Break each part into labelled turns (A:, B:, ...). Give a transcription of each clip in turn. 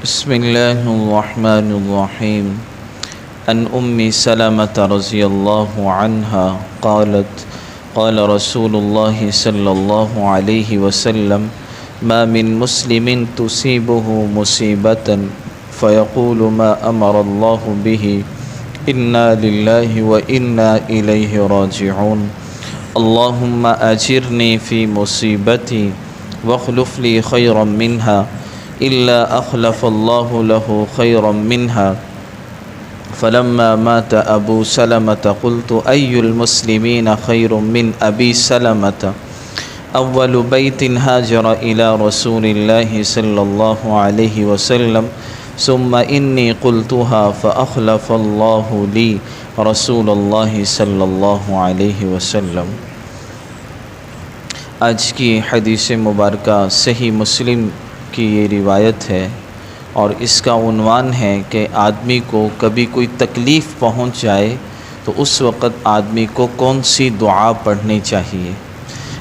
A: بسم الله الرحمن الرحيم. عن سلمة رضي الله عنها قالت قال رسول الله صلى الله عليه وسلم ما من مسلم تصيبه مصيبة فيقول ما أمر الله به إنا لله وإنا إليه راجعون اللهم أجرني في مصيبتي واخلف لي خيرا منها إلا أخلف الله له خيرا منها فلما مات أبو سلمة قلت أي المسلمين خير من أبي سلمة أول بيت هاجر إلى رسول الله صلى الله عليه وسلم ثم إني قلتها فأخلف الله لي رسول الله صلى الله عليه وسلم. آج کی حدیث مبارکہ صحیح مسلم کی یہ روایت ہے اور اس کا عنوان ہے کہ آدمی کو کبھی کوئی تکلیف پہنچ جائے تو اس وقت آدمی کو کون سی دعا پڑھنی چاہیے.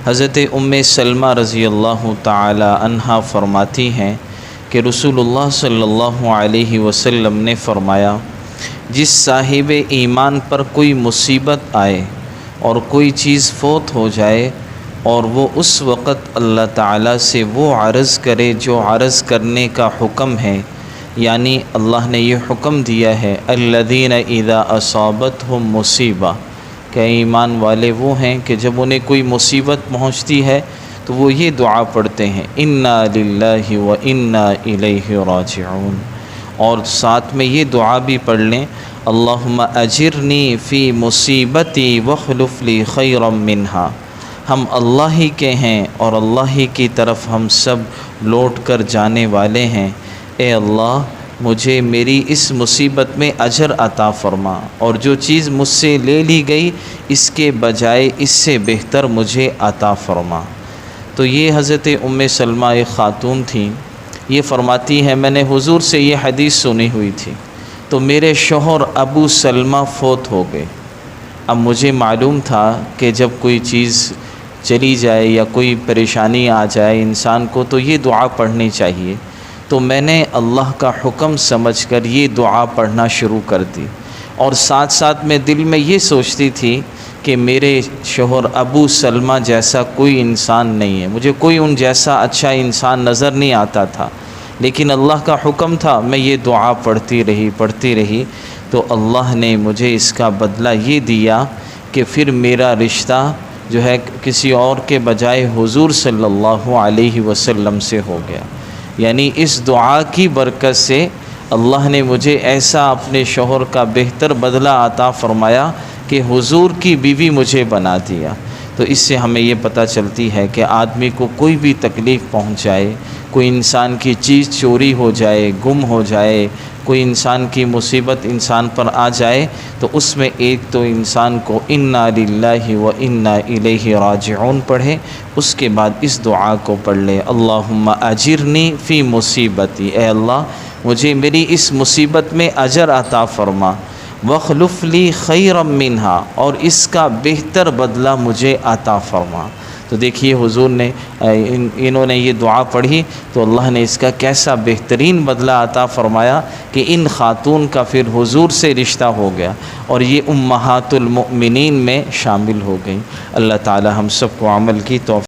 A: حضرت سلمہ رضی اللہ تعالی عنہا فرماتی ہیں کہ رسول اللہ صلی اللہ علیہ وسلم نے فرمایا جس صاحب ایمان پر کوئی مصیبت آئے اور کوئی چیز فوت ہو جائے اور وہ اس وقت اللہ تعالیٰ سے وہ عرض کرے جو عرض کرنے کا حکم ہے، یعنی اللہ نے یہ حکم دیا ہے الذین اذا اصابتہم مصیبہ، کہ ایمان والے وہ ہیں کہ جب انہیں کوئی مصیبت پہنچتی ہے تو وہ یہ دعا پڑھتے ہیں انا للہ و انا الیہ راجعون، اور ساتھ میں یہ دعا بھی پڑھ لیں اللہم اجرنی فی مصیبتی واخلف لی خیرا منہا. ہم اللہ ہی کے ہیں اور اللہ ہی کی طرف ہم سب لوٹ کر جانے والے ہیں. اے اللہ مجھے میری اس مصیبت میں اجر عطا فرما اور جو چیز مجھ سے لے لی گئی اس کے بجائے اس سے بہتر مجھے عطا فرما. تو یہ حضرت سلمہ ایک خاتون تھیں، یہ فرماتی ہیں میں نے حضور سے یہ حدیث سنی ہوئی تھی تو میرے شوہر ابو سلمہ فوت ہو گئے. اب مجھے معلوم تھا کہ جب کوئی چیز چلی جائے یا کوئی پریشانی آ جائے انسان کو تو یہ دعا پڑھنی چاہیے، تو میں نے اللہ کا حکم سمجھ کر یہ دعا پڑھنا شروع کر دی اور ساتھ ساتھ میں دل میں یہ سوچتی تھی کہ میرے شوہر ابو سلمہ جیسا کوئی انسان نہیں ہے، مجھے کوئی ان جیسا اچھا انسان نظر نہیں آتا تھا، لیکن اللہ کا حکم تھا میں یہ دعا پڑھتی رہی تو اللہ نے مجھے اس کا بدلہ یہ دیا کہ پھر میرا رشتہ جو ہے کسی اور کے بجائے حضور صلی اللہ علیہ وسلم سے ہو گیا. یعنی اس دعا کی برکت سے اللہ نے مجھے ایسا اپنے شوہر کا بہتر بدلہ عطا فرمایا کہ حضور کی بیوی مجھے بنا دیا. تو اس سے ہمیں یہ پتہ چلتی ہے کہ آدمی کو کوئی بھی تکلیف پہنچ جائے، کوئی انسان کی چیز چوری ہو جائے، گم ہو جائے، کوئی انسان کی مصیبت انسان پر آ جائے تو اس میں ایک تو انسان کو انا للہ و انا الیہ راجعون پڑھے، اس کے بعد اس دعا کو پڑھ لے اللہم اجرنی فی مصیبتی، اے اللہ مجھے میری اس مصیبت میں اجر عطا فرما، واخلف لی خیرا منہا، اور اس کا بہتر بدلہ مجھے عطا فرما. تو دیکھیے حضور نے انہوں نے یہ دعا پڑھی تو اللہ نے اس کا کیسا بہترین بدلہ عطا فرمایا کہ ان خاتون کا پھر حضور سے رشتہ ہو گیا اور یہ امہات المؤمنین میں شامل ہو گئیں. اللہ تعالی ہم سب کو عمل کی توفیق